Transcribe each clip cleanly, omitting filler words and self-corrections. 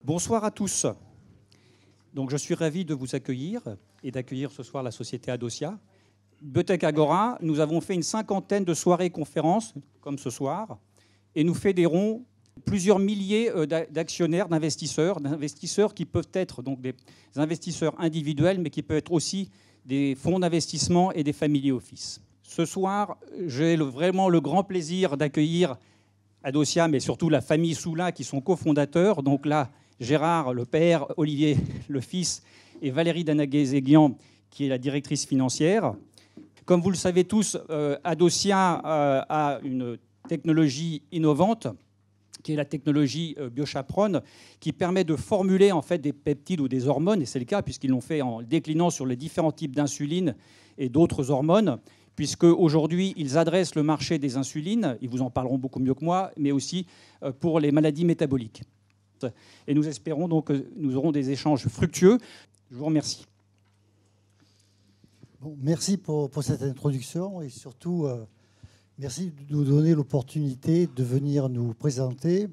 Bonsoir à tous. Donc, je suis ravi de vous accueillir et d'accueillir ce soir la société Adocia. Biotech Agora, nous avons fait une 50aine de soirées-conférences, comme ce soir, et nous fédérons plusieurs milliers d'actionnaires, d'investisseurs qui peuvent être donc des investisseurs individuels, mais qui peuvent être aussi des fonds d'investissement et des family office. Ce soir, j'ai vraiment le grand plaisir d'accueillir Adocia, mais surtout la famille Soulin, qui sont cofondateurs. Donc là, Gérard, le père, Olivier, le fils, et Valérie Danaguet-Zéguian, qui est la directrice financière. Comme vous le savez tous, Adocia a une technologie innovante, qui est la technologie BioChaperone, qui permet de formuler en fait des peptides ou des hormones, et c'est le cas puisqu'ils l'ont fait en déclinant sur les différents types d'insuline et d'autres hormones, puisque aujourd'hui ils adressent le marché des insulines, ils vous en parleront beaucoup mieux que moi, mais aussi pour les maladies métaboliques. Et nous espérons donc que nous aurons des échanges fructueux. Je vous remercie. Bon, merci pour cette introduction et surtout merci de nous donner l'opportunité de venir nous présenter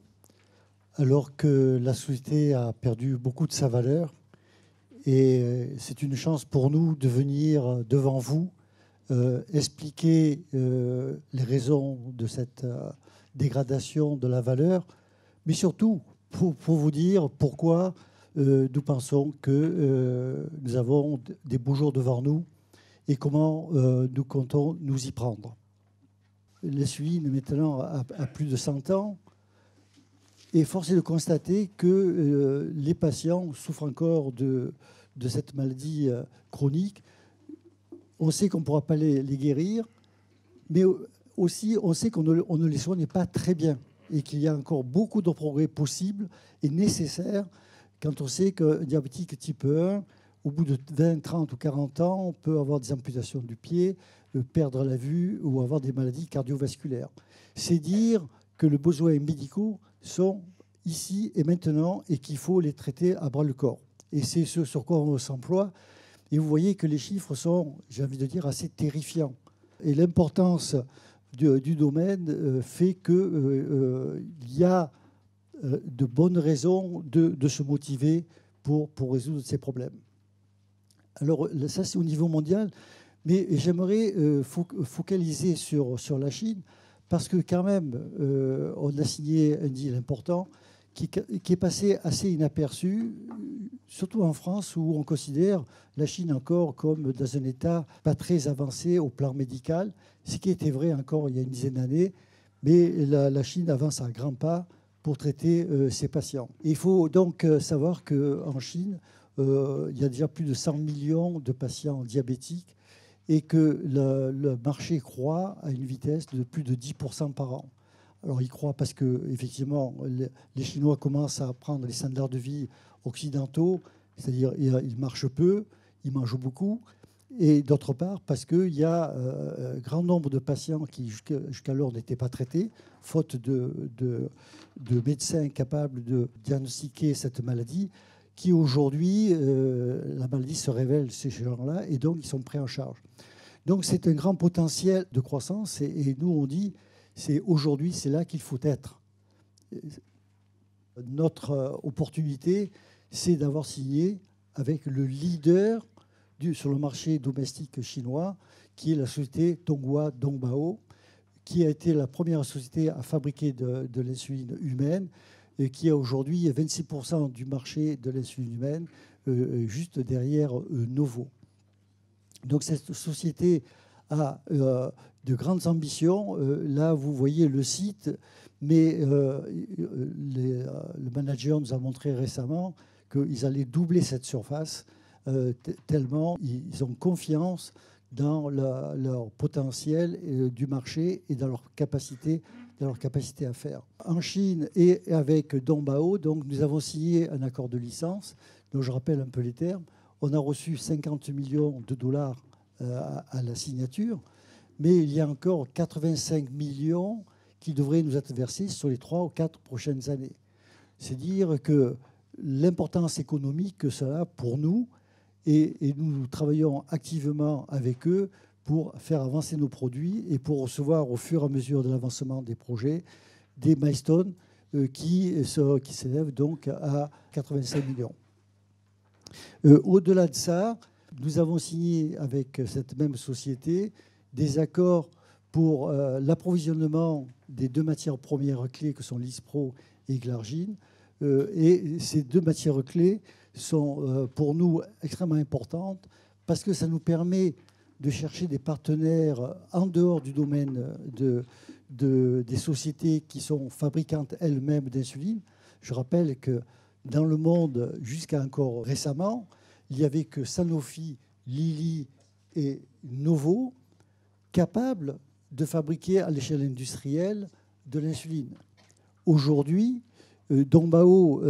alors que la société a perdu beaucoup de sa valeur. Et c'est une chance pour nous de venir devant vous expliquer les raisons de cette dégradation de la valeur, mais surtout pour vous dire pourquoi nous pensons que nous avons des beaux jours devant nous et comment nous comptons nous y prendre. L'insuline, maintenant, a plus de 100 ans. Et force est de constater que les patients souffrent encore de cette maladie chronique. On sait qu'on ne pourra pas les guérir, mais aussi on sait qu'on ne les soigne pas très bien et qu'il y a encore beaucoup de progrès possibles et nécessaires quand on sait qu'un diabétique type 1, au bout de 20, 30 ou 40 ans, on peut avoir des amputations du pied, perdre la vue ou avoir des maladies cardiovasculaires. C'est dire que les besoins médicaux sont ici et maintenant et qu'il faut les traiter à bras-le-corps. Et c'est ce sur quoi on s'emploie. Et vous voyez que les chiffres sont, j'ai envie de dire, assez terrifiants. Et l'importance du domaine fait qu'il y a de bonnes raisons de se motiver pour résoudre ces problèmes. Alors ça, c'est au niveau mondial, mais j'aimerais focaliser sur la Chine, parce que quand même, on a signé un deal important qui est passé assez inaperçu, surtout en France, où on considère la Chine encore comme dans un état pas très avancé au plan médical, ce qui était vrai encore il y a une dizaine d'années, mais la Chine avance à grands pas pour traiter ses patients. Et il faut donc savoir qu'en Chine, il y a déjà plus de 100 millions de patients diabétiques et que le marché croît à une vitesse de plus de 10% par an. Alors, il croît parce qu'effectivement, les Chinois commencent à prendre les standards de vie occidentaux, c'est-à-dire ils marchent peu, ils mangent beaucoup, et d'autre part parce qu'il y a un grand nombre de patients qui jusqu'alors n'étaient pas traités, faute de médecins capables de diagnostiquer cette maladie, qui aujourd'hui, la maladie se révèle chez ces gens-là, et donc ils sont pris en charge. Donc c'est un grand potentiel de croissance, et nous on dit, aujourd'hui, c'est là qu'il faut être. Notre opportunité, c'est d'avoir signé avec le leader sur le marché domestique chinois, qui est la société Donghua Dongbao, qui a été la première société à fabriquer de l'insuline humaine, et qui a aujourd'hui 26% du marché de l'insuline humaine, juste derrière Novo. Donc cette société a de grandes ambitions. Là, vous voyez le site, mais le manager nous a montré récemment qu'ils allaient doubler cette surface, tellement ils ont confiance dans leur potentiel du marché et dans leur capacité à faire. En Chine et avec Dongbao, donc, nous avons signé un accord de licence, dont je rappelle un peu les termes. On a reçu 50 millions de dollars à la signature, mais il y a encore 85 millions qui devraient nous être versés sur les 3 ou 4 prochaines années. C'est dire que l'importance économique que cela a pour nous, et nous travaillons activement avec eux pour faire avancer nos produits et pour recevoir au fur et à mesure de l'avancement des projets des milestones qui s'élève donc à 85 millions. Au-delà de ça, nous avons signé avec cette même société des accords pour l'approvisionnement des 2 matières premières clés que sont l'ISPRO et Glargine. Et ces 2 matières clés sont pour nous extrêmement importantes parce que ça nous permet de chercher des partenaires en dehors du domaine des sociétés qui sont fabricantes elles-mêmes d'insuline. Je rappelle que dans le monde, jusqu'à encore récemment, il n'y avait que Sanofi, Lilly et Novo capables de fabriquer à l'échelle industrielle de l'insuline. Aujourd'hui, Dongbao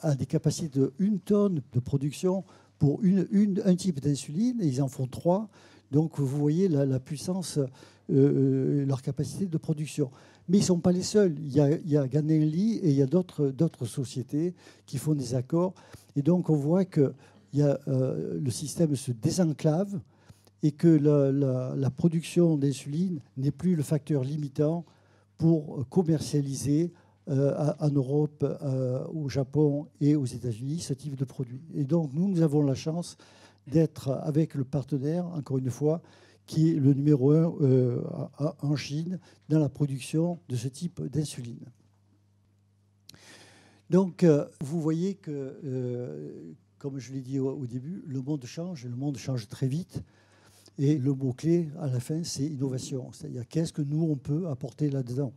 a des capacités de 1 tonne de production pour un type d'insuline, et ils en font 3. Donc vous voyez la puissance, leur capacité de production. Mais ils ne sont pas les seuls. Il y a Ganelli et il y a d'autres sociétés qui font des accords. Et donc on voit que le système se désenclave et que la production d'insuline n'est plus le facteur limitant pour commercialiser en Europe, au Japon et aux États-Unis ce type de produit. Et donc nous avons la chance d'être avec le partenaire, encore une fois, qui est le numéro 1 en Chine dans la production de ce type d'insuline. Donc vous voyez que, comme je l'ai dit au début, le monde change, et le monde change très vite. Et le mot-clé, à la fin, c'est innovation. C'est-à-dire, qu'est-ce que nous, on peut apporter là-dedans?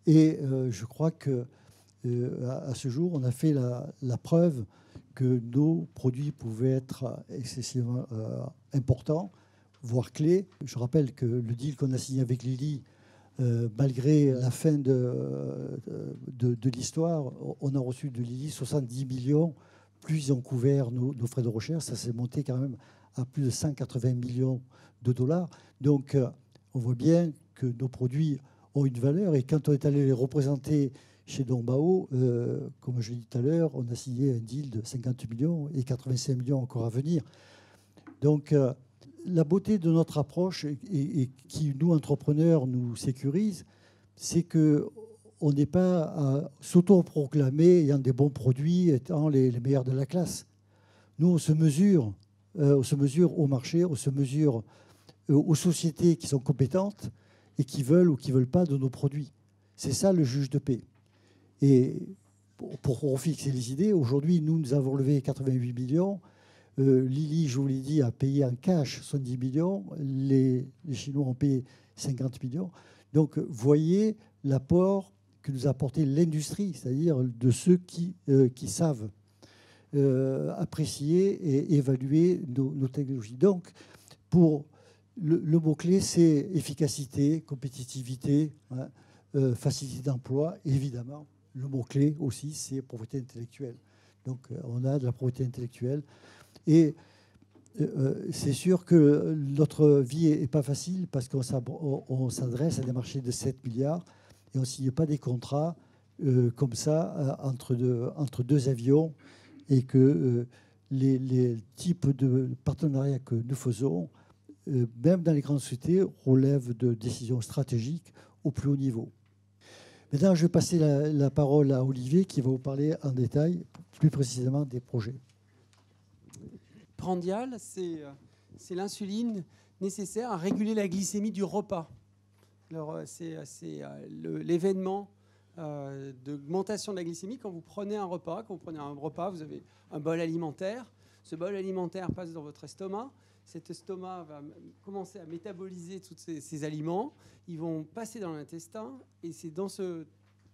Et je crois qu'à ce jour, on a fait la preuve que nos produits pouvaient être excessivement importants, voire clés. Je rappelle que le deal qu'on a signé avec Lilly, malgré la fin de l'histoire, on a reçu de Lilly 70 millions, plus ils ont couvert nos frais de recherche, ça s'est monté quand même à plus de 180 millions de dollars. Donc on voit bien que nos produits ont une valeur, et quand on est allé les représenter chez Dongbao, comme je l'ai dit tout à l'heure, on a signé un deal de 50 millions et 85 millions encore à venir. Donc la beauté de notre approche, et qui, nous, entrepreneurs, nous sécurise, c'est qu'on n'est pas à s'auto-proclamer ayant des bons produits, étant les meilleurs de la classe. Nous, on se mesure au marché, on se mesure aux sociétés qui sont compétentes et qui veulent ou qui ne veulent pas de nos produits. C'est ça le juge de paix. Et pour refixer les idées, aujourd'hui, nous avons levé 88 millions. Lilly, je vous l'ai dit, a payé en cash 70 millions. Les Chinois ont payé 50 millions. Donc, voyez l'apport que nous a apporté l'industrie, c'est-à-dire de ceux qui savent apprécier et évaluer nos technologies. Donc, pour le mot-clé, c'est efficacité, compétitivité, hein, facilité d'emploi. Évidemment, le mot-clé aussi, c'est propriété intellectuelle. Donc, on a de la propriété intellectuelle. Et c'est sûr que notre vie n'est pas facile parce qu'on s'adresse à des marchés de 7 milliards et on ne signe pas des contrats comme ça entre deux avions, et que les types de partenariats que nous faisons, même dans les grandes sociétés, relèvent de décisions stratégiques au plus haut niveau. Maintenant, je vais passer la parole à Olivier qui va vous parler en détail, plus précisément, des projets. Prandial, c'est l'insuline nécessaire à réguler la glycémie du repas. Alors, c'est l'événement d'augmentation de la glycémie quand vous prenez un repas. Quand vous prenez un repas, vous avez un bol alimentaire. Ce bol alimentaire passe dans votre estomac. Cet estomac va commencer à métaboliser tous ces aliments. Ils vont passer dans l'intestin, et c'est dans ce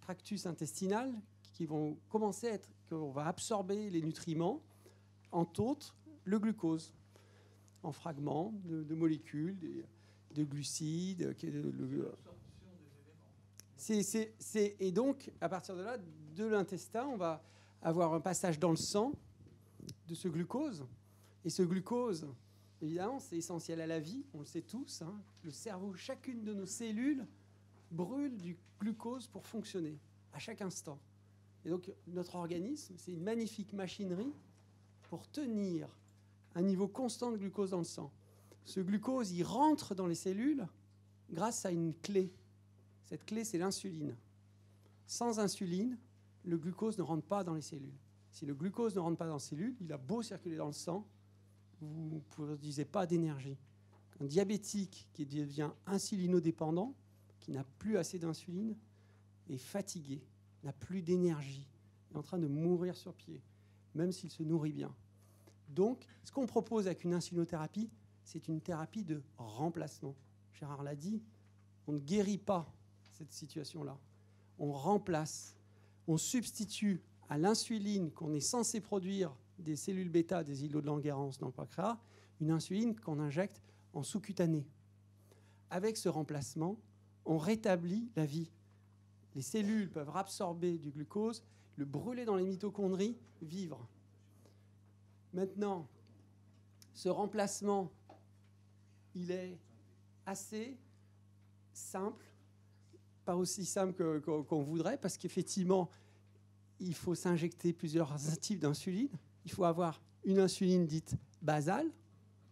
tractus intestinal qu'ils vont commencer qu'on va absorber les nutriments, entre autres le glucose, en fragments de molécules, de glucides. Et donc, à partir de là, de l'intestin, on va avoir un passage dans le sang de ce glucose. Et ce glucose, évidemment, c'est essentiel à la vie, on le sait tous. Hein. Le cerveau, chacune de nos cellules brûle du glucose pour fonctionner, à chaque instant. Et donc, notre organisme, c'est une magnifique machinerie pour tenir un niveau constant de glucose dans le sang. Ce glucose, il rentre dans les cellules grâce à une clé. Cette clé, c'est l'insuline. Sans insuline, le glucose ne rentre pas dans les cellules. Si le glucose ne rentre pas dans les cellules, il a beau circuler dans le sang, vous ne produisez pas d'énergie. Un diabétique qui devient insulinodépendant, qui n'a plus assez d'insuline, est fatigué, n'a plus d'énergie, est en train de mourir sur pied, même s'il se nourrit bien. Donc, ce qu'on propose avec une insulinothérapie, c'est une thérapie de remplacement. Gérard l'a dit, on ne guérit pas cette situation-là. On remplace, on substitue à l'insuline qu'on est censé produire des cellules bêta, des îlots de Langerhans dans le pancréas, une insuline qu'on injecte en sous-cutané. Avec ce remplacement, on rétablit la vie. Les cellules peuvent absorber du glucose, le brûler dans les mitochondries, vivre. Maintenant, ce remplacement, il est assez simple, pas aussi simple qu'on voudrait, parce qu'effectivement, il faut s'injecter plusieurs types d'insuline. Il faut avoir une insuline dite basale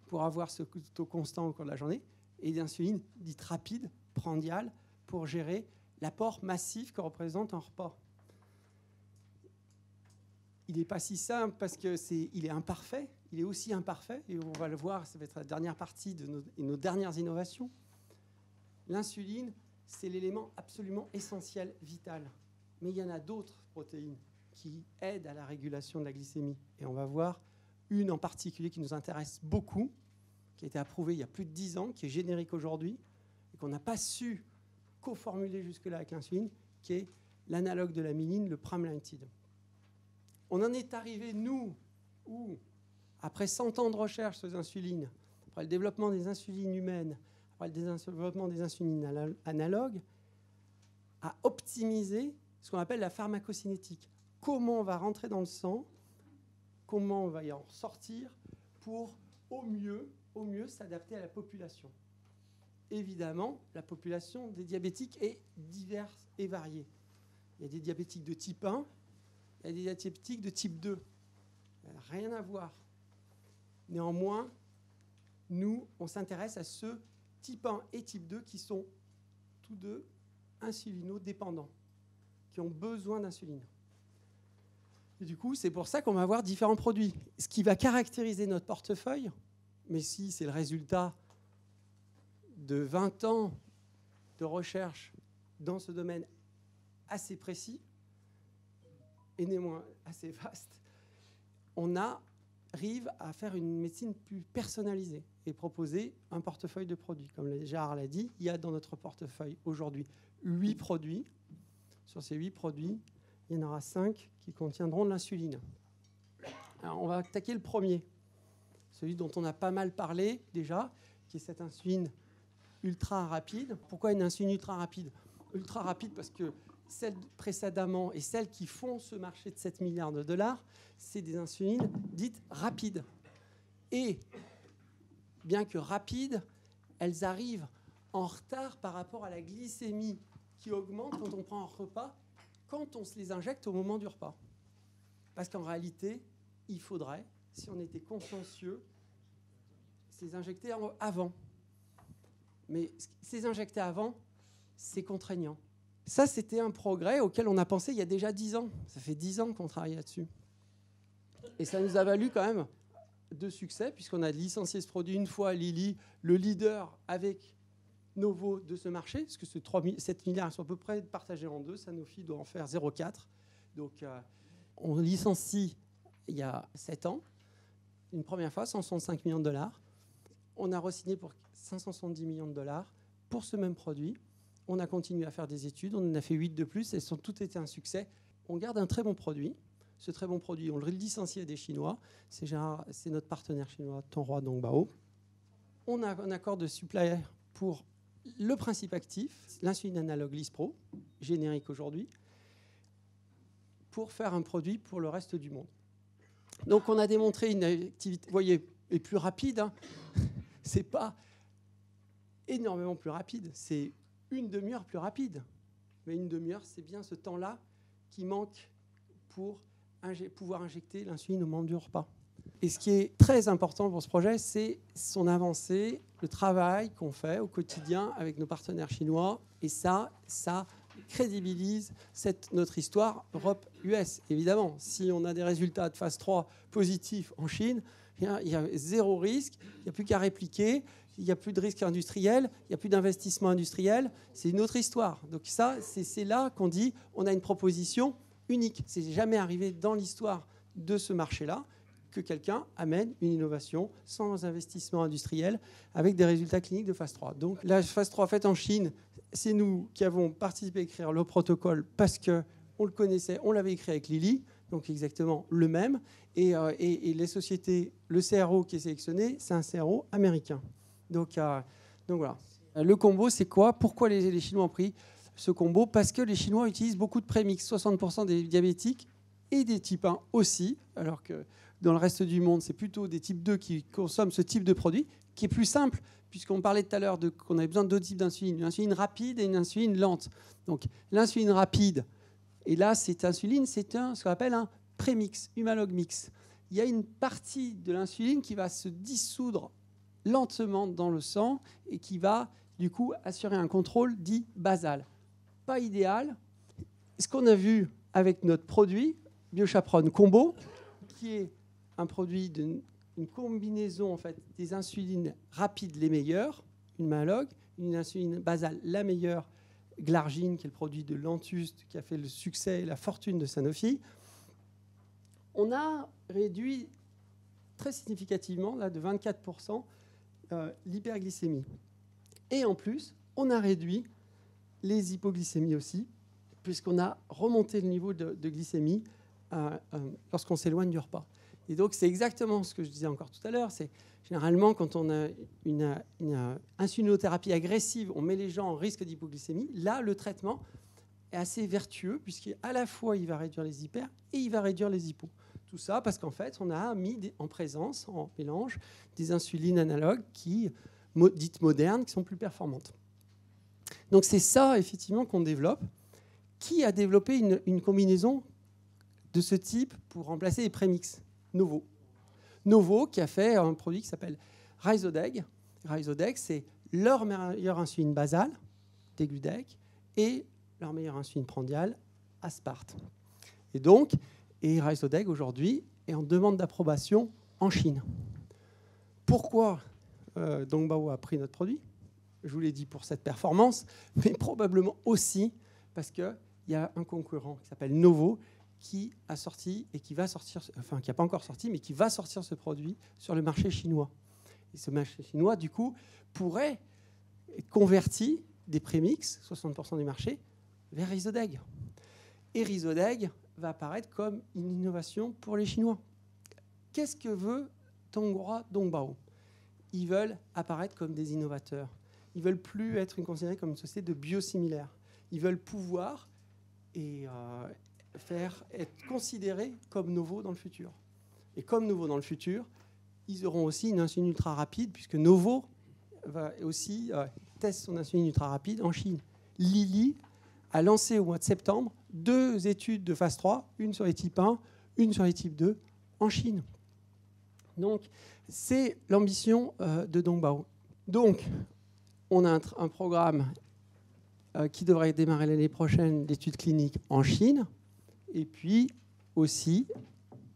pour avoir ce taux constant au cours de la journée, et une insuline dite rapide, prandiale, pour gérer l'apport massif que représente un repas. Il n'est pas si simple parce qu'il est imparfait. Il est aussi imparfait, et on va le voir, ça va être la dernière partie de nos dernières innovations. L'insuline, c'est l'élément absolument essentiel, vital. Mais il y en a d'autres protéines qui aident à la régulation de la glycémie. Et on va voir une en particulier qui nous intéresse beaucoup, qui a été approuvée il y a plus de 10 ans, qui est générique aujourd'hui, et qu'on n'a pas su co-formuler jusque-là avec l'insuline, qui est l'analogue de la myline, le pramlintide. On en est arrivé, nous, où, après 100 ans de recherche sur les insulines, après le développement des insulines humaines, après le développement des insulines analogues, à optimiser ce qu'on appelle la pharmacocinétique. Comment on va rentrer dans le sang, comment on va y en sortir pour au mieux s'adapter à la population. Évidemment, la population des diabétiques est diverse et variée. Il y a des diabétiques de type 1, il y a des diabétiques de type 2. Rien à voir. Néanmoins, nous, on s'intéresse à ceux type 1 et type 2 qui sont tous deux insulinodépendants, qui ont besoin d'insuline. Et du coup, c'est pour ça qu'on va avoir différents produits. Ce qui va caractériser notre portefeuille, mais si c'est le résultat de 20 ans de recherche dans ce domaine assez précis, et néanmoins assez vaste, on arrive à faire une médecine plus personnalisée et proposer un portefeuille de produits. Comme Gérard l'a dit, il y a dans notre portefeuille aujourd'hui 8 produits. Sur ces 8 produits, il y en aura 5 qui contiendront de l'insuline. Alors, on va attaquer le premier, celui dont on a pas mal parlé déjà, qui est cette insuline ultra rapide. Pourquoi une insuline ultra rapide ? Ultra rapide parce que celles précédemment et celles qui font ce marché de 7 milliards de dollars, c'est des insulines dites rapides. Et bien que rapides, elles arrivent en retard par rapport à la glycémie qui augmente quand on prend un repas, quand on se les injecte au moment du repas. Parce qu'en réalité, il faudrait, si on était consciencieux, se les injecter avant. Mais se les injecter avant, c'est contraignant. Ça, c'était un progrès auquel on a pensé il y a déjà 10 ans. Ça fait 10 ans qu'on travaille là-dessus. Et ça nous a valu quand même de succès, puisqu'on a licencié ce produit une fois à Lilly, le leader avec Novo de ce marché, parce que ce 7 milliards sont à peu près partagés en deux. Sanofi doit en faire 0,4. Donc, on licencie il y a 7 ans, une première fois, 165 millions de dollars. On a re-signé pour 570 millions de dollars pour ce même produit. On a continué à faire des études, on en a fait 8 de plus, elles ont toutes été un succès. On garde un très bon produit. Ce très bon produit, on le licencie à des Chinois. C'est notre partenaire chinois, Tonghua Dongbao. On a un accord de supply pour le principe actif, l'insuline analogue Lispro, générique aujourd'hui, pour faire un produit pour le reste du monde. Donc on a démontré une activité, vous voyez, est plus rapide. Hein. C'est pas énormément plus rapide, c'est une demi-heure plus rapide. Mais une demi-heure, c'est bien ce temps-là qui manque pour pouvoir injecter l'insuline au moment du repas. Et ce qui est très important pour ce projet, c'est son avancée, le travail qu'on fait au quotidien avec nos partenaires chinois. Et ça crédibilise notre histoire Europe-US. Évidemment, si on a des résultats de phase 3 positifs en Chine, il y a zéro risque, il n'y a plus qu'à répliquer, il n'y a plus de risque industriel, il n'y a plus d'investissement industriel, c'est une autre histoire. Donc ça, c'est là qu'on dit on a une proposition unique. C'est jamais arrivé dans l'histoire de ce marché-là que quelqu'un amène une innovation sans investissement industriel avec des résultats cliniques de phase 3. Donc la phase 3 faite en Chine, c'est nous qui avons participé à écrire le protocole parce qu'on le connaissait, on l'avait écrit avec Lilly, donc exactement le même. Et les sociétés, le CRO qui est sélectionné, c'est un CRO américain. Donc voilà. Le combo, c'est quoi? Pourquoi les Chinois ont pris ce combo? Parce que les Chinois utilisent beaucoup de prémix. 60% des diabétiques et des types 1 aussi, alors que dans le reste du monde, c'est plutôt des types 2 qui consomment ce type de produit, qui est plus simple, puisqu'on parlait tout à l'heure qu'on avait besoin de deux types d'insuline, une insuline rapide et une insuline lente. Donc l'insuline rapide, et là, cette insuline, c'est ce qu'on appelle un prémix, Humalog mix. Il y a une partie de l'insuline qui va se dissoudre lentement dans le sang et qui va, du coup, assurer un contrôle dit basal. Pas idéal. Ce qu'on a vu avec notre produit, BioChaperone Combo, qui est un produit d'une combinaison en fait, des insulines rapides les meilleures, une Humalog, une insuline basale la meilleure, Glargine, qui est le produit de Lantus, qui a fait le succès et la fortune de Sanofi. On a réduit très significativement, là, de 24%, l'hyperglycémie. Et en plus, on a réduit les hypoglycémies aussi, puisqu'on a remonté le niveau de glycémie lorsqu'on s'éloigne du repas. Et donc, c'est exactement ce que je disais encore tout à l'heure. C'est généralement, quand on a une insulinothérapie agressive, on met les gens en risque d'hypoglycémie. Là, le traitement est assez vertueux, puisqu'à la fois, il va réduire les hyper et il va réduire les hypos. Tout ça parce qu'en fait, on a mis en présence, en mélange, des insulines analogues dites modernes, qui sont plus performantes. Donc, c'est ça, effectivement, qu'on développe. Qui a développé une combinaison de ce type pour remplacer les prémix? Novo. Novo qui a fait un produit qui s'appelle Rhizodeg. Rhizodeg, c'est leur meilleure insuline basale, Degludec, et leur meilleure insuline prandiale, Aspart. Et donc, Rhizodeg aujourd'hui est en demande d'approbation en Chine. Pourquoi Dongbao a pris notre produit? Je vous l'ai dit pour cette performance, mais probablement aussi parce qu'il y a un concurrent qui s'appelle Novo qui a sorti et qui va sortir, enfin qui n'a pas encore sorti, mais qui va sortir ce produit sur le marché chinois. Et ce marché chinois, du coup, pourrait être converti des prémix, 60% du marché, vers Rhizodeg. Et Rhizodeg va apparaître comme une innovation pour les Chinois. Qu'est-ce que veut Tonghua Dongbao? Ils veulent apparaître comme des innovateurs. Ils ne veulent plus être considérés comme une société de biosimilaires. Ils veulent pouvoir être considérés comme Novo dans le futur. Et comme Novo dans le futur, ils auront aussi une insuline ultra rapide, puisque Novo va aussi tester son insuline ultra rapide en Chine. Lilly a lancé au mois de septembre 2 études de phase 3, une sur les types 1, une sur les types 2, en Chine. Donc, c'est l'ambition de Dongbao. Donc, on a un programme qui devrait démarrer l'année prochaine d'études cliniques en Chine. Et puis aussi,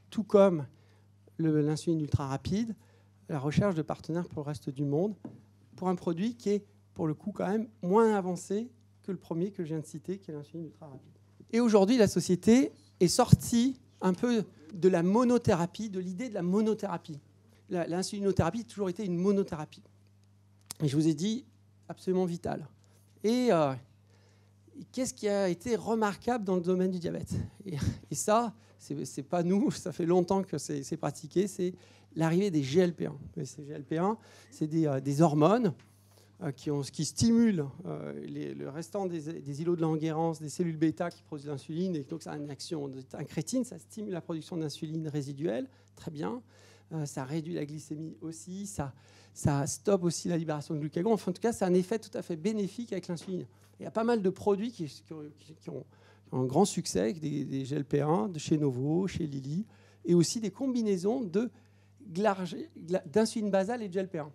tout comme l'insuline ultra rapide, la recherche de partenaires pour le reste du monde, pour un produit qui est, pour le coup, quand même moins avancé que le premier que je viens de citer, qui est l'insuline ultra rapide. Et aujourd'hui, la société est sortie un peu de la monothérapie, de l'idée de la monothérapie. L'insulinothérapie a toujours été une monothérapie. Et je vous ai dit, absolument vitale. Et qu'est-ce qui a été remarquable dans le domaine du diabète? Et ça, c'est pas nous, ça fait longtemps que c'est pratiqué, c'est l'arrivée des GLP-1. Ces GLP-1, c'est des hormones qui stimulent le restant des îlots de Langerhans, des cellules bêta qui produisent l'insuline, et donc ça a une action incrétine, ça stimule la production d'insuline résiduelle, très bien. Ça réduit la glycémie aussi, ça stoppe aussi la libération de glucagon. Enfin, en tout cas, c'est un effet tout à fait bénéfique avec l'insuline. Il y a pas mal de produits qui ont un grand succès, avec des GLP-1 de chez Novo, chez Lilly, et aussi des combinaisons d'insuline basale et de GLP-1.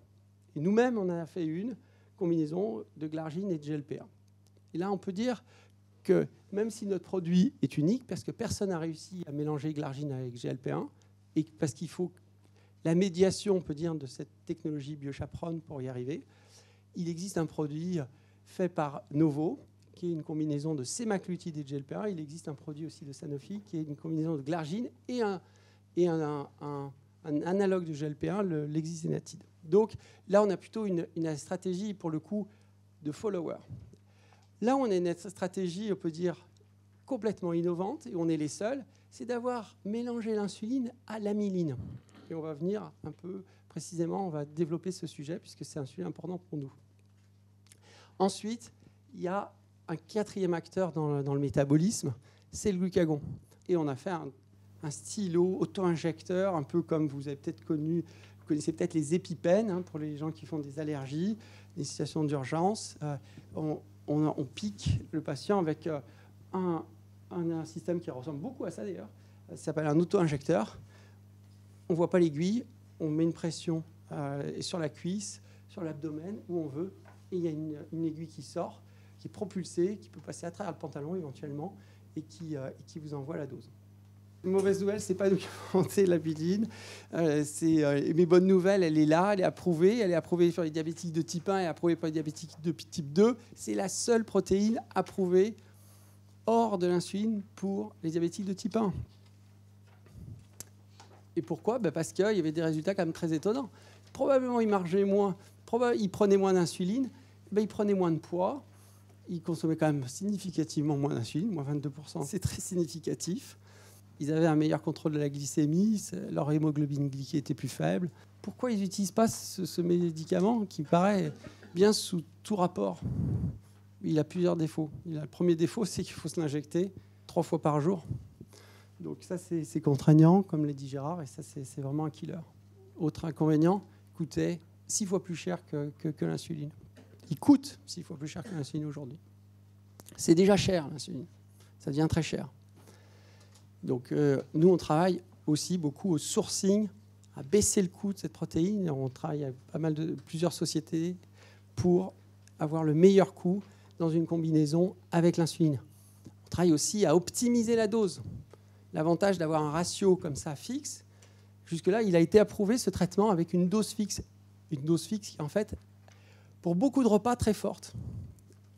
Et nous-mêmes, on en a fait une combinaison de glargine et de GLP-1. Et là, on peut dire que même si notre produit est unique, parce que personne n'a réussi à mélanger Glargine avec GLP-1, et parce qu'il faut la médiation, on peut dire, de cette technologie biochaperone pour y arriver, il existe un produit fait par Novo, qui est une combinaison de sémagglutide et de GLP-1. Il existe un produit aussi de Sanofi, qui est une combinaison de Glargine et un analogue de GLP-1, l'existénatide. Donc là, on a plutôt une stratégie, pour le coup, de follower. Là où on a une stratégie, on peut dire, complètement innovante, et on est les seuls, c'est d'avoir mélangé l'insuline à l'amyline. Et on va venir un peu précisément, on va développer ce sujet, puisque c'est un sujet important pour nous. Ensuite, il y a un quatrième acteur dans le métabolisme, c'est le glucagon. Et on a fait un stylo auto-injecteur, un peu comme vous avez peut-être connu, vous connaissez peut-être les épipènes, hein, pour les gens qui font des allergies, des situations d'urgence. On pique le patient avec un système qui ressemble beaucoup à ça d'ailleurs. Ça s'appelle un auto-injecteur. On ne voit pas l'aiguille, on met une pression sur la cuisse, sur l'abdomen, où on veut, et il y a une aiguille qui sort, qui est propulsée, qui peut passer à travers le pantalon éventuellement, et qui vous envoie la dose. Une mauvaise nouvelle, c'est pas nous qui avons inventé la biline. Mais bonne nouvelle, elle est là, elle est approuvée sur les diabétiques de type 1 et approuvée pour les diabétiques de type 2. C'est la seule protéine approuvée hors de l'insuline pour les diabétiques de type 1. Et pourquoi ? Parce qu'il y avait des résultats quand même très étonnants. Probablement, ils marchaient moins, ils prenaient moins d'insuline, ils prenaient moins de poids, ils consommaient quand même significativement moins d'insuline, moins 22%, c'est très significatif. Ils avaient un meilleur contrôle de la glycémie, leur hémoglobine glyquée était plus faible. Pourquoi ils n'utilisent pas ce médicament qui paraît bien sous tout rapport ? Il a plusieurs défauts. Le premier défaut, c'est qu'il faut se l'injecter 3 fois par jour. Donc ça, c'est contraignant, comme l'a dit Gérard, et ça, c'est vraiment un killer. Autre inconvénient, il coûtait 6 fois plus cher que l'insuline. Il coûte 6 fois plus cher que l'insuline aujourd'hui. C'est déjà cher, l'insuline. Ça devient très cher. Donc nous, on travaille aussi beaucoup au sourcing, à baisser le coût de cette protéine. On travaille avec plusieurs sociétés pour avoir le meilleur coût dans une combinaison avec l'insuline. On travaille aussi à optimiser la dose. L'avantage d'avoir un ratio comme ça fixe, jusque-là, il a été approuvé ce traitement avec une dose fixe. Une dose fixe qui, en fait, pour beaucoup de repas, très forte.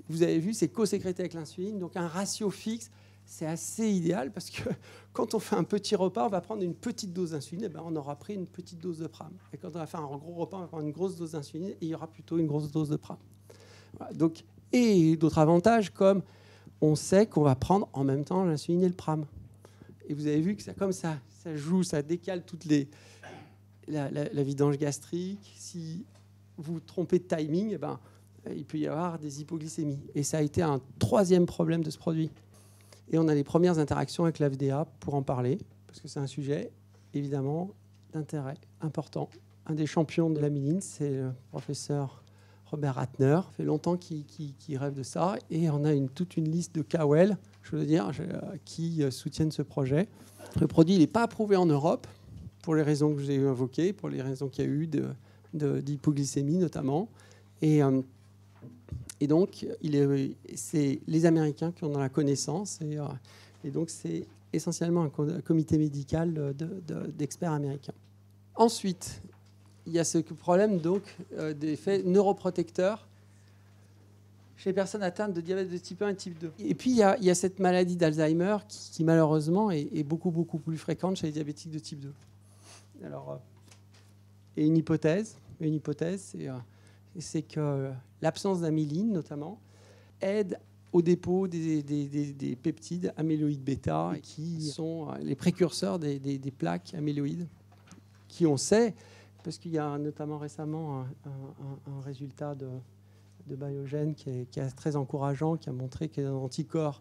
Vous avez vu, c'est co-sécrété avec l'insuline, donc un ratio fixe, c'est assez idéal parce que quand on fait un petit repas, on va prendre une petite dose d'insuline, et on aura pris une petite dose de pram. Et quand on va faire un gros repas, on va prendre une grosse dose d'insuline et il y aura plutôt une grosse dose de pram. Voilà, donc, et d'autres avantages comme on sait qu'on va prendre en même temps l'insuline et le pram. Et vous avez vu que ça, comme ça joue, ça décale toute la vidange gastrique. Si vous trompez de timing, il peut y avoir des hypoglycémies. Et ça a été un troisième problème de ce produit. Et on a les premières interactions avec la FDA pour en parler, parce que c'est un sujet, évidemment, d'intérêt important. Un des champions de l'amyline, c'est le professeur Robert Ratner. Ça fait longtemps qu'il rêve de ça. Et on a toute une liste de KOL, je veux dire, qui soutiennent ce projet. Le produit n'est pas approuvé en Europe, pour les raisons que j'ai invoquées, pour les raisons qu'il y a eu d'hypoglycémie notamment. Et donc, c'est les Américains qui en ont la connaissance. Et donc, c'est essentiellement un comité médical d'experts américains. Ensuite, il y a ce problème donc, d'effets neuroprotecteurs chez les personnes atteintes de diabète de type 1 et type 2. Et puis, il y a cette maladie d'Alzheimer qui malheureusement, est beaucoup, beaucoup plus fréquente chez les diabétiques de type 2. Alors, et une hypothèse, c'est que l'absence d'amyline, notamment, aide au dépôt des peptides amyloïdes bêta, qui sont les précurseurs des plaques amyloïdes, qui on sait, parce qu'il y a notamment récemment un résultat de Biogen qui est très encourageant, qui a montré que les anticorps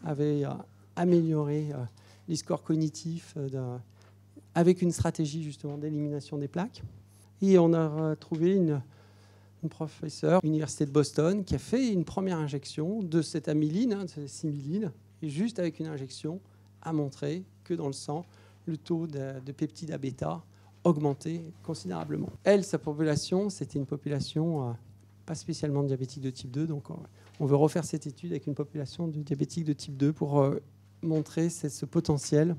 avaient amélioré les scores cognitifs avec une stratégie justement d'élimination des plaques. Et on a trouvé une professeure de l'Université de Boston qui a fait une première injection de cette amyline, de cette simyline, et juste avec une injection a montré que dans le sang, le taux de peptides A bêta augmentait considérablement. Elle, sa population, c'était une population pas spécialement diabétique de type 2, donc On veut refaire cette étude avec une population de diabétiques de type 2 pour montrer ce potentiel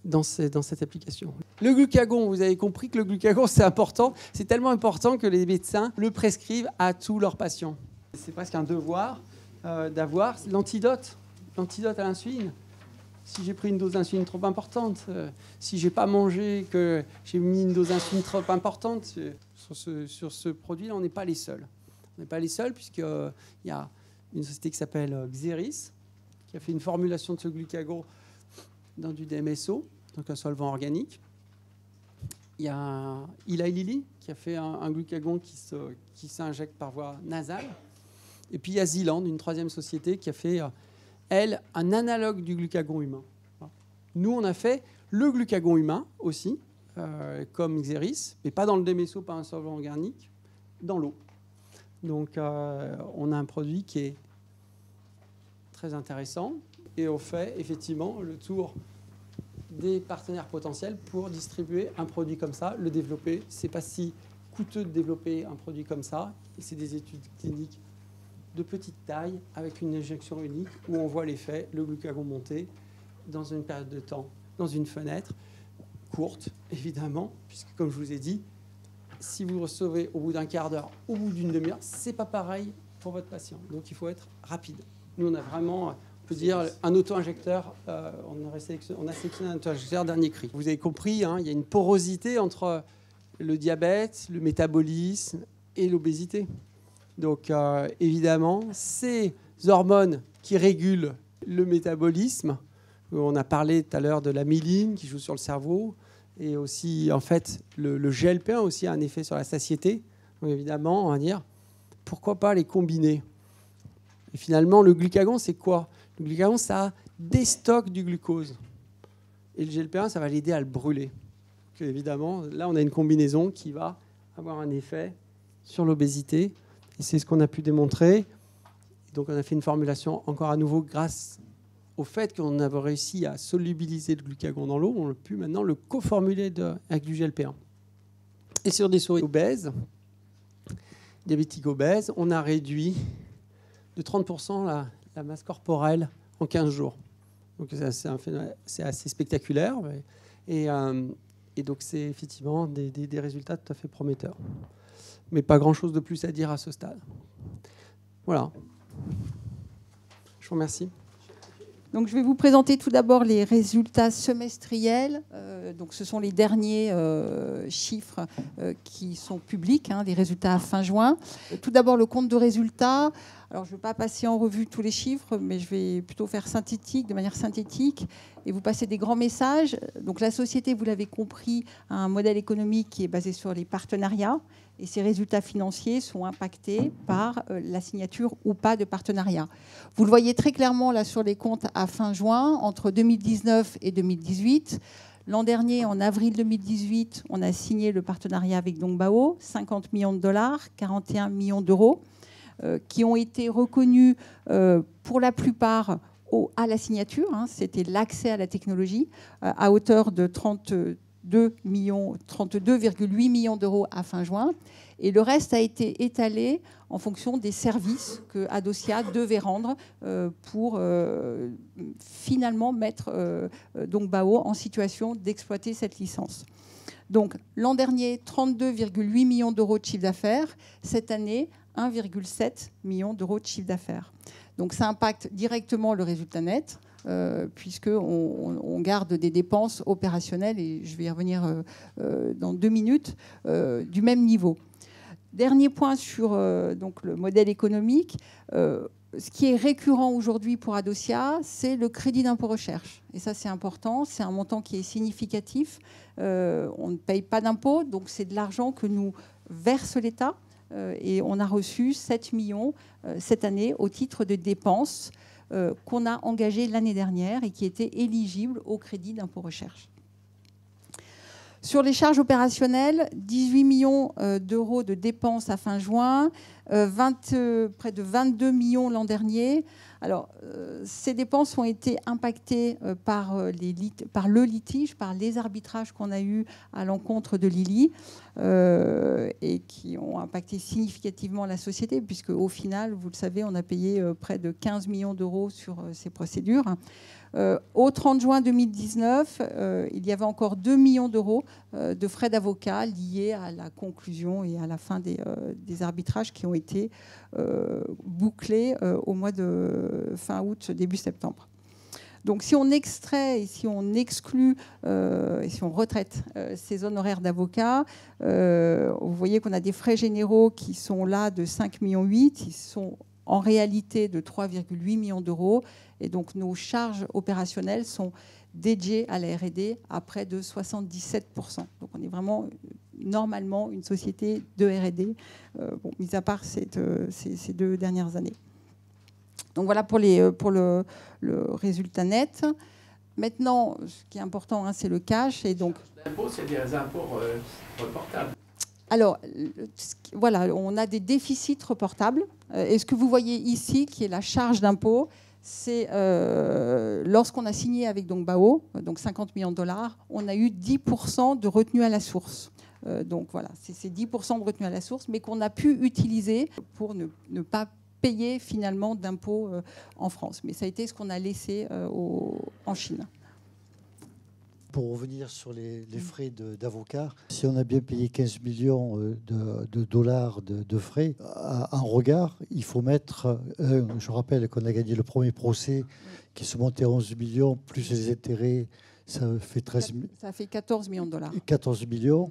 dans cette application. Le glucagon, vous avez compris que le glucagon, c'est important. C'est tellement important que les médecins le prescrivent à tous leurs patients. C'est presque un devoir d'avoir l'antidote à l'insuline. Si j'ai pris une dose d'insuline trop importante, si je n'ai pas mangé, que j'ai mis une dose d'insuline trop importante, sur ce produit-là, on n'est pas les seuls. On n'est pas les seuls, puisqu'il y a une société qui s'appelle Xeris, qui a fait une formulation de ce glucagon dans du DMSO, donc un solvant organique. Il y a Eli Lilly, qui a fait un glucagon qui s'injecte par voie nasale. Et puis il y a Zealand, une troisième société, qui a fait, elle, un analogue du glucagon humain. Nous, on a fait le glucagon humain aussi, comme Xeris, mais pas dans le DMSO, pas un solvant organique, dans l'eau. Donc on a un produit qui est très intéressant et on fait effectivement le tour des partenaires potentiels pour distribuer un produit comme ça, le développer. C'est pas si coûteux de développer un produit comme ça, et c'est des études cliniques de petite taille avec une injection unique où on voit l'effet, le glucagon monter dans une période de temps, dans une fenêtre courte évidemment, puisque comme je vous ai dit, si vous recevez au bout d'un quart d'heure, au bout d'une demi-heure, c'est pas pareil pour votre patient. Donc il faut être rapide. Nous on a vraiment, on peut dire, un auto-injecteur. On a sélectionné un auto-injecteur dernier cri. Vous avez compris, hein, il y a une porosité entre le diabète, le métabolisme et l'obésité. Donc évidemment, ces hormones qui régulent le métabolisme, on a parlé tout à l'heure de la myéline qui joue sur le cerveau, et aussi en fait le GLP-1 aussi a un effet sur la satiété. Donc évidemment, on va dire pourquoi pas les combiner. Et finalement, le glucagon, c'est quoi? Le glucagon, ça déstocke du glucose. Et le GLP-1, ça va l'aider à le brûler. Donc, évidemment, là, on a une combinaison qui va avoir un effet sur l'obésité. Et c'est ce qu'on a pu démontrer. Donc, on a fait une formulation encore à nouveau grâce au fait qu'on avait réussi à solubiliser le glucagon dans l'eau. On a pu maintenant le coformuler avec du GLP-1. Et sur des souris obèses, diabétiques obèses, on a réduit de 30% la masse corporelle en 15 jours. Donc c'est assez spectaculaire. Et donc c'est effectivement des résultats tout à fait prometteurs. Mais pas grand-chose de plus à dire à ce stade. Voilà. Je vous remercie. Donc, je vais vous présenter tout d'abord les résultats semestriels. Donc, ce sont les derniers chiffres qui sont publics, hein, les résultats à fin juin. Tout d'abord, le compte de résultats. Alors, je ne vais pas passer en revue tous les chiffres, mais je vais plutôt faire de manière synthétique, et vous passer des grands messages. Donc, la société, vous l'avez compris, a un modèle économique qui est basé sur les partenariats, et ces résultats financiers sont impactés par la signature ou pas de partenariat. Vous le voyez très clairement là sur les comptes à fin juin, entre 2019 et 2018. L'an dernier, en avril 2018, on a signé le partenariat avec Dongbao, 50 millions de dollars, 41 millions d'euros, qui ont été reconnus pour la plupart à la signature. Hein, c'était l'accès à la technologie à hauteur de 32,8 millions d'euros à fin juin. Et le reste a été étalé en fonction des services que Adocia devait rendre pour finalement mettre Dongbao en situation d'exploiter cette licence. Donc l'an dernier, 32,8 millions d'euros de chiffre d'affaires. Cette année, 1,7 million d'euros de chiffre d'affaires. Donc ça impacte directement le résultat net, puisqu'on garde des dépenses opérationnelles, et je vais y revenir dans 2 minutes, du même niveau. Dernier point sur donc le modèle économique. Ce qui est récurrent aujourd'hui pour Adocia, c'est le crédit d'impôt recherche. Et ça, c'est important. C'est un montant qui est significatif. On ne paye pas d'impôt, donc c'est de l'argent que nous verse l'État. Et on a reçu 7 millions cette année au titre de dépenses qu'on a engagées l'année dernière et qui étaient éligibles au crédit d'impôt recherche. Sur les charges opérationnelles, 18 millions d'euros de dépenses à fin juin. près de 22 millions l'an dernier. Alors, ces dépenses ont été impactées par le litige, par les arbitrages qu'on a eus à l'encontre de Lilly et qui ont impacté significativement la société, puisque au final, vous le savez, on a payé près de 15 millions d'euros sur ces procédures. Au 30 juin 2019, il y avait encore 2 millions d'euros de frais d'avocat liés à la conclusion et à la fin des arbitrages qui ont été bouclés au mois de fin août, début septembre. Donc si on extrait et si on exclut et si on retraite ces honoraires d'avocat, vous voyez qu'on a des frais généraux qui sont là de 5,8 millions, ils sont en réalité de 3,8 millions d'euros. Et donc nos charges opérationnelles sont dédiées à la R&D à près de 77%. Donc on est vraiment normalement une société de R&D, mis à part ces 2 dernières années. Donc voilà pour le résultat net. Maintenant, ce qui est important, c'est le cash. Et donc, l'impôt, c'est des impôts reportables. Alors, voilà, on a des déficits reportables. Et ce que vous voyez ici, qui est la charge d'impôt, c'est lorsqu'on a signé avec BAO, donc 50 millions de dollars, on a eu 10% de retenue à la source. Donc voilà, c'est 10% de retenue à la source, mais qu'on a pu utiliser pour ne pas payer finalement d'impôts en France. Mais ça a été ce qu'on a laissé en Chine. Pour revenir sur les frais d'avocat, si on a bien payé 15 millions de dollars de frais, en regard, il faut mettre, je rappelle qu'on a gagné le premier procès qui se montait à 11 millions, plus les intérêts, ça fait 14 millions de dollars. 14 millions.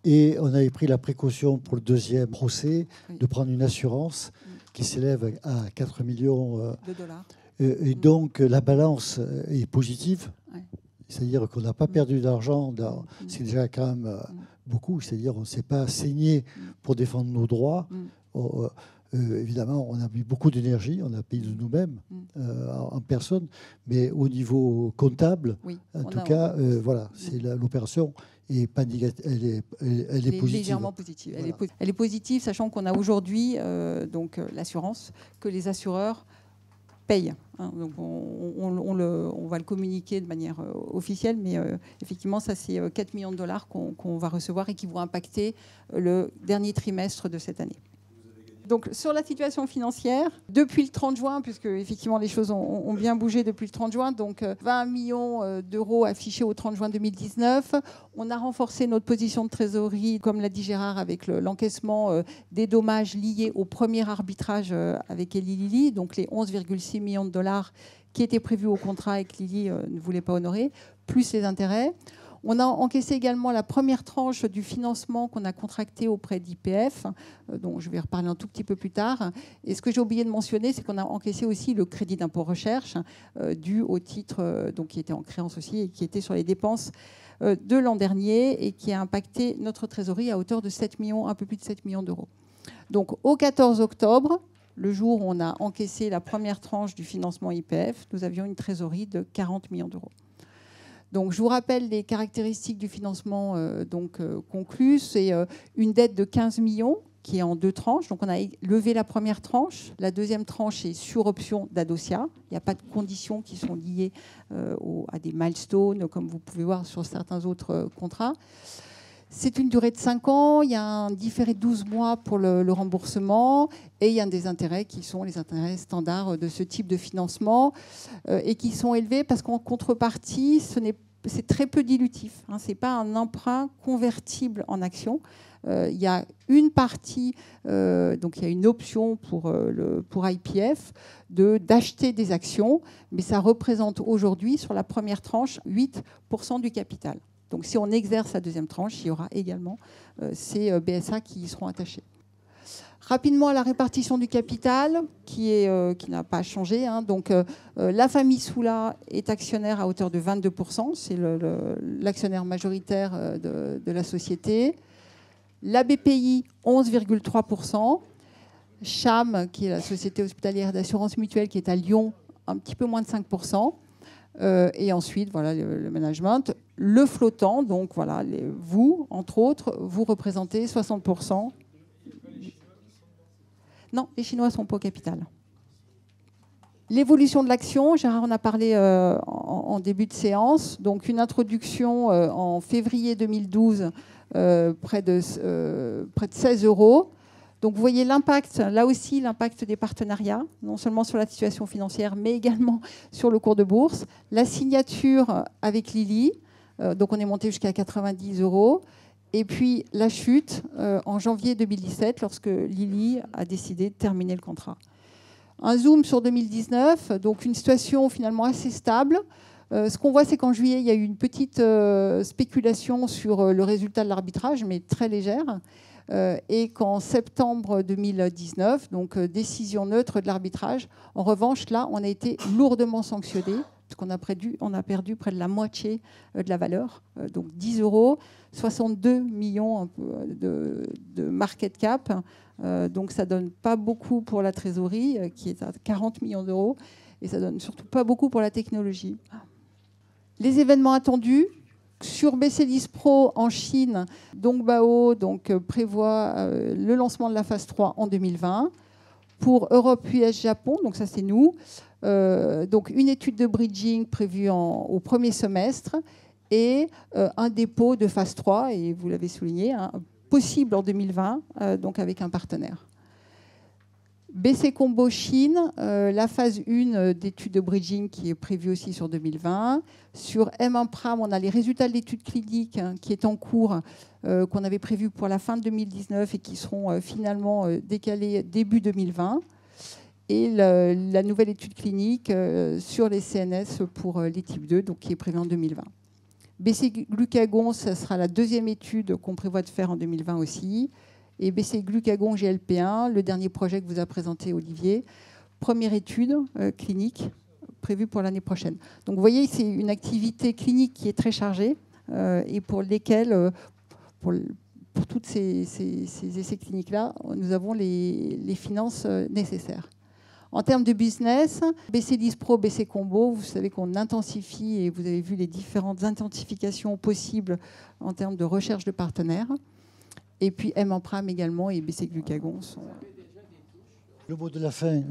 Et on avait pris la précaution pour le deuxième procès de prendre une assurance qui s'élève à 4 millions de dollars. Et donc la balance est positive. Ouais. C'est-à-dire qu'on n'a pas perdu d'argent, c'est déjà quand même beaucoup, c'est-à-dire on ne s'est pas saigné pour défendre nos droits. Évidemment, on a mis beaucoup d'énergie, on a payé de nous-mêmes en personne, mais au niveau comptable, en tout cas, voilà, c'est l'opération est pas négative, elle est positive. Légèrement positive. Voilà. Elle est positive, sachant qu'on a aujourd'hui l'assurance que les assureurs payent. Donc on va le communiquer de manière officielle, mais effectivement, ça c'est 4 millions de dollars qu'on va recevoir et qui vont impacter le dernier trimestre de cette année. Donc sur la situation financière, depuis le 30 juin, puisque effectivement les choses ont bien bougé depuis le 30 juin, donc 20 millions d'euros affichés au 30 juin 2019. On a renforcé notre position de trésorerie, comme l'a dit Gérard, avec l'encaissement des dommages liés au premier arbitrage avec Eli Lilly, donc les 11,6 millions de dollars qui étaient prévus au contrat et que Lilly ne voulait pas honorer, plus les intérêts. On a encaissé également la première tranche du financement qu'on a contracté auprès d'IPF, dont je vais reparler un tout petit peu plus tard. Et ce que j'ai oublié de mentionner, c'est qu'on a encaissé aussi le crédit d'impôt recherche dû au titre donc, qui était en créance aussi et qui était sur les dépenses de l'an dernier et qui a impacté notre trésorerie à hauteur de 7 millions, un peu plus de 7 millions d'euros. Donc au 14 octobre, le jour où on a encaissé la première tranche du financement IPF, nous avions une trésorerie de 40 millions d'euros. Donc, je vous rappelle les caractéristiques du financement conclu. C'est une dette de 15 millions qui est en 2 tranches. Donc, on a levé la première tranche. La deuxième tranche est sur option d'Adosia. Il n'y a pas de conditions qui sont liées à des milestones, comme vous pouvez voir sur certains autres contrats. C'est une durée de 5 ans. Il y a un différé de 12 mois pour le remboursement. Et il y a des intérêts qui sont les intérêts standards de ce type de financement et qui sont élevés parce qu'en contrepartie, c'est très peu dilutif. Ce n'est pas un emprunt convertible en actions. Il y a une partie, donc il y a une option pour IPF d'acheter des actions, mais ça représente aujourd'hui, sur la première tranche, 8% du capital. Donc si on exerce la deuxième tranche, il y aura également ces BSA qui y seront attachés. Rapidement, la répartition du capital, qui n'a pas changé. Donc, la famille Soula est actionnaire à hauteur de 22%. C'est l'actionnaire majoritaire de la société. La BPI, 11,3%. Cham, qui est la société hospitalière d'assurance mutuelle, qui est à Lyon, un petit peu moins de 5%. Et ensuite, voilà, le management. Le flottant, donc voilà, vous, entre autres, vous représentez 60%. Non, les Chinois sont pas au capital. L'évolution de l'action, Gérard en a parlé en début de séance. Donc une introduction en février 2012, près de 16 euros. Donc vous voyez l'impact, là aussi l'impact des partenariats, non seulement sur la situation financière, mais également sur le cours de bourse. La signature avec Lilly, donc on est monté jusqu'à 90 euros. Et puis la chute en janvier 2017, lorsque Lilly a décidé de terminer le contrat. Un zoom sur 2019, donc une situation finalement assez stable. Ce qu'on voit, c'est qu'en juillet, il y a eu une petite spéculation sur le résultat de l'arbitrage, mais très légère. Et qu'en septembre 2019, donc décision neutre de l'arbitrage, en revanche, là, on a été lourdement sanctionné, parce qu'on a perdu près de la moitié de la valeur, donc 10 euros, 62 millions de market cap. Donc ça ne donne pas beaucoup pour la trésorerie, qui est à 40 millions d'euros, et ça ne donne surtout pas beaucoup pour la technologie. Les événements attendus. Sur BC10 Pro en Chine, Dongbao prévoit le lancement de la phase 3 en 2020. Pour Europe, US, Japon, donc ça c'est nous, donc une étude de bridging prévue au premier semestre et un dépôt de phase 3, et vous l'avez souligné, possible en 2020, donc avec un partenaire. BC Combo Chine, la phase 1 d'études de bridging qui est prévue aussi sur 2020. Sur M1 Pram, on a les résultats de l'étude clinique qui est en cours, qu'on avait prévu pour la fin de 2019 et qui seront finalement décalés début 2020. Et la nouvelle étude clinique sur les CNS pour les types 2, donc qui est prévue en 2020. BC Glucagon, ça sera la deuxième étude qu'on prévoit de faire en 2020 aussi. Et BC Glucagon GLP1, le dernier projet que vous a présenté Olivier, première étude clinique prévue pour l'année prochaine. Donc vous voyez, c'est une activité clinique qui est très chargée et pour lesquelles, pour tous ces essais cliniques-là, nous avons les finances nécessaires. En termes de business, BC10 Pro, BC Combo, vous savez qu'on intensifie et vous avez vu les différentes intensifications possibles en termes de recherche de partenaires. Et puis M en Pram également et BC Glucagon sont... Le mot de la fin,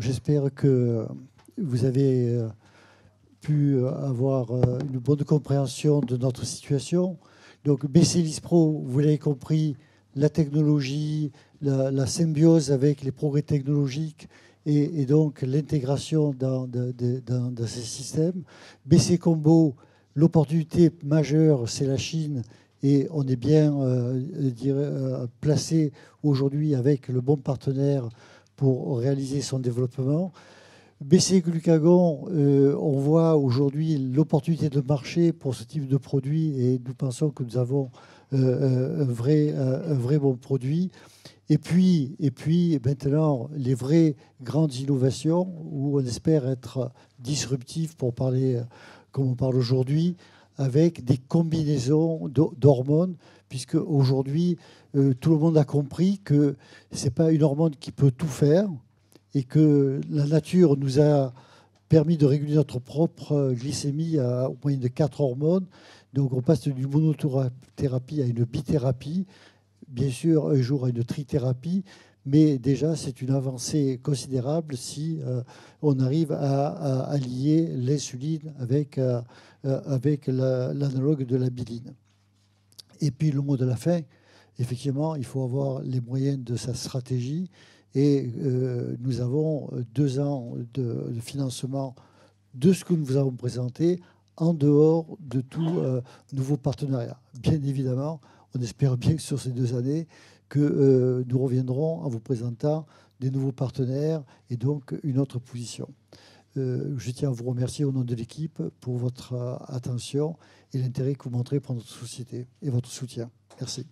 j'espère que vous avez pu avoir une bonne compréhension de notre situation. Donc BC10 Pro, vous l'avez compris, la technologie, la symbiose avec les progrès technologiques et donc l'intégration dans ces systèmes. BC Combo, l'opportunité majeure, c'est la Chine. Et on est bien placé aujourd'hui avec le bon partenaire pour réaliser son développement. BC Glucagon, on voit aujourd'hui l'opportunité de marché pour ce type de produit et nous pensons que nous avons un vrai bon produit. Et puis maintenant, les vraies grandes innovations où on espère être disruptif pour parler comme on parle aujourd'hui, avec des combinaisons d'hormones, puisque aujourd'hui, tout le monde a compris que ce n'est pas une hormone qui peut tout faire et que la nature nous a permis de réguler notre propre glycémie au moyen de 4 hormones. Donc on passe d'une monothérapie à une bithérapie, bien sûr un jour à une trithérapie, mais déjà c'est une avancée considérable si on arrive à lier l'insuline avec l'analogue de la biline. Et puis le mot de la fin, effectivement, il faut avoir les moyens de sa stratégie et nous avons 2 ans de financement de ce que nous vous avons présenté en dehors de tout nouveau partenariat. Bien évidemment, on espère bien que sur ces 2 années, que nous reviendrons en vous présentant des nouveaux partenaires et donc une autre position. Je tiens à vous remercier au nom de l'équipe pour votre attention et l'intérêt que vous montrez pour notre société et votre soutien. Merci.